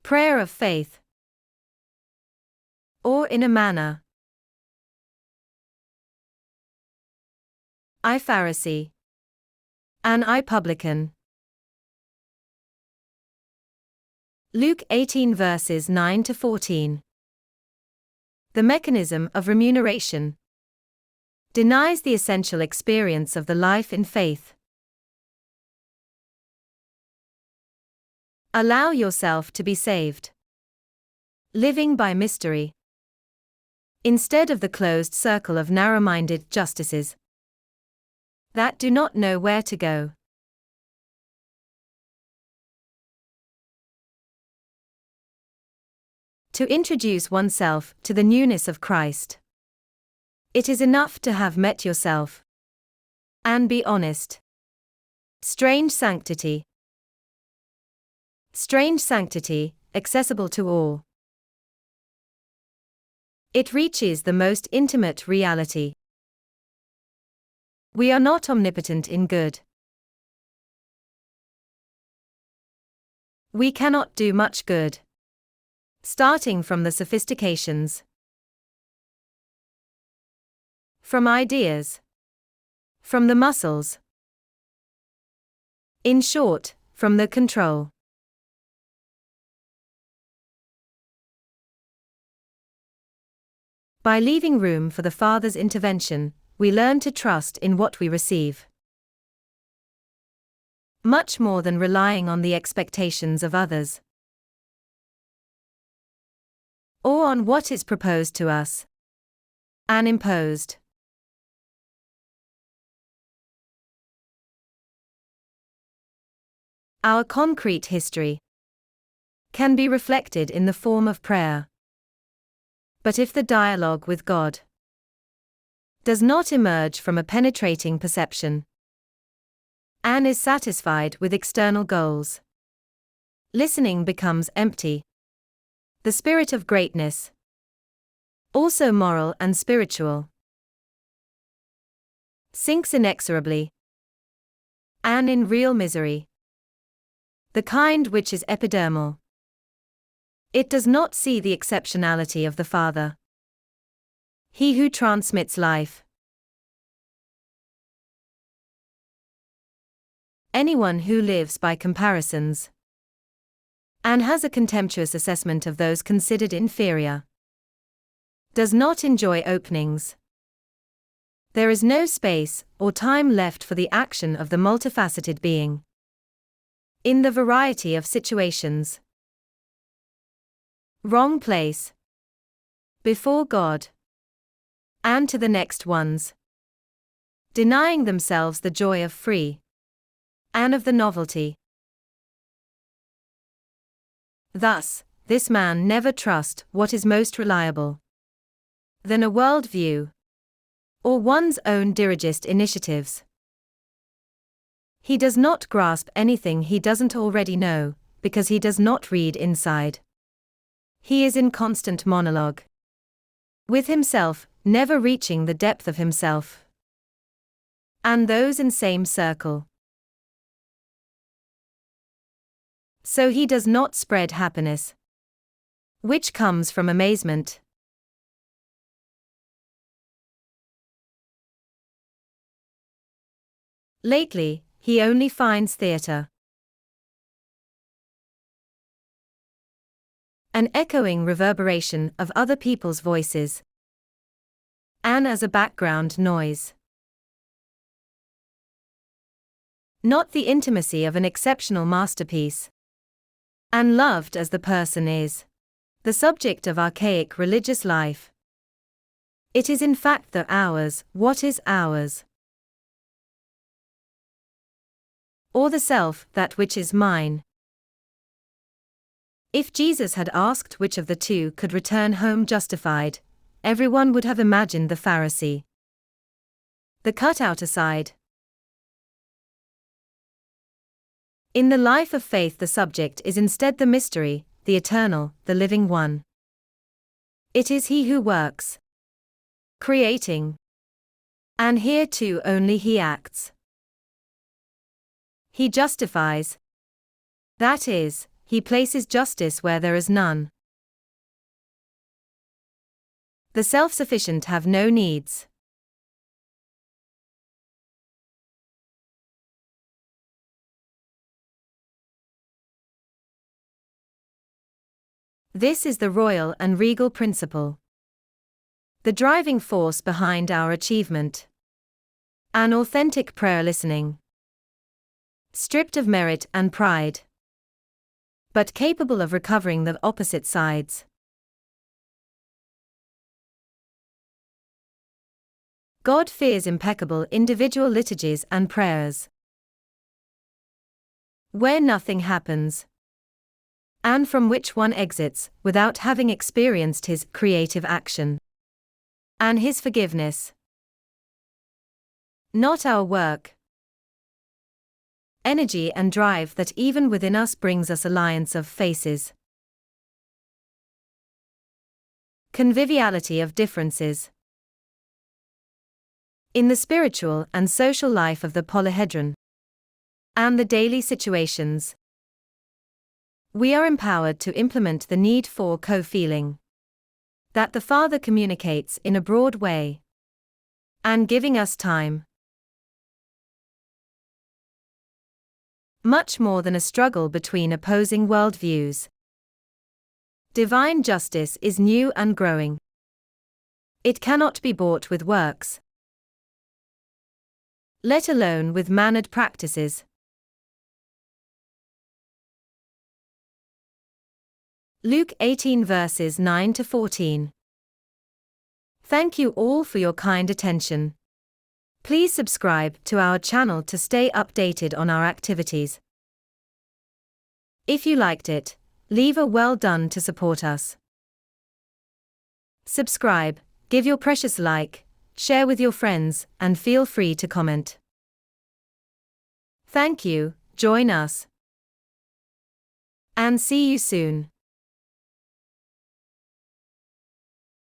Prayer of faith. Or in a manner. I-PHARISEE and I-PUBLICAN. Luke 18 verses 9 to 14. The mechanism of remuneration denies the essential experience of the life in faith. Allow yourself to be saved. Living by mystery. Instead of the closed circle of narrow-minded justices that do not know where to go. To introduce oneself to the newness of Christ. It is enough to have met yourself and be honest. Strange sanctity. Strange sanctity, accessible to all. It reaches the most intimate reality. We are not omnipotent in good. We cannot do much good. Starting from the sophistications. From ideas. From the muscles. In short, from the control. By leaving room for the Father's intervention, we learn to trust in what we receive. Much more than relying on the expectations of others. Or on what is proposed to us and imposed. Our concrete history can be reflected in the form of prayer. But if the dialogue with God does not emerge from a penetrating perception and is satisfied with external goals, listening becomes empty. The spirit of greatness, also moral and spiritual, sinks inexorably and in real misery, the kind which is epidermal. It does not see the exceptionality of the Father, He who transmits life. Anyone who lives by comparisons and has a contemptuous assessment of those considered inferior does not enjoy openings. There is no space or time left for the action of the multifaceted being in the variety of situations. Wrong place. Before God. And to the next ones. Denying themselves the joy of free. And of the novelty. Thus, this man never trusts what is most reliable than a world view. Or one's own dirigist initiatives. He does not grasp anything he doesn't already know, because he does not read inside. He is in constant monologue with himself, never reaching the depth of himself and those in same circle. So he does not spread happiness, which comes from amazement. Lately, he only finds theatre. An echoing reverberation of other people's voices. And as a background noise. Not the intimacy of an exceptional masterpiece. And loved as the person is. The subject of archaic religious life. It is in fact the ours, what is ours. Or the self, that which is mine. If Jesus had asked which of the two could return home justified, everyone would have imagined the Pharisee. The cut-out aside. In the life of faith, the subject is instead the mystery, the eternal, the living one. It is He who works, creating, and here too only He acts. He justifies. That is, he places justice where there is none. The self-sufficient have no needs. This is the royal and regal principle, the driving force behind our achievement. An authentic prayer listening, stripped of merit and pride, but capable of recovering the opposite sides. God fears impeccable individual liturgies and prayers, where nothing happens, and from which one exits without having experienced His creative action and His forgiveness. Not our work, energy and drive that even within us brings us alliance of faces, conviviality of differences. In the spiritual and social life of the polyhedron and the daily situations, we are empowered to implement the need for co-feeling that the Father communicates in a broad way, and giving us time. Much more than a struggle between opposing worldviews. Divine justice is new and growing. It cannot be bought with works, let alone with mannered practices. Luke 18 verses 9 to 14. Thank you all for your kind attention. Please subscribe to our channel to stay updated on our activities. If you liked it, leave a well done to support us. Subscribe, give your precious like, share with your friends, and feel free to comment. Thank you, join us, and see you soon.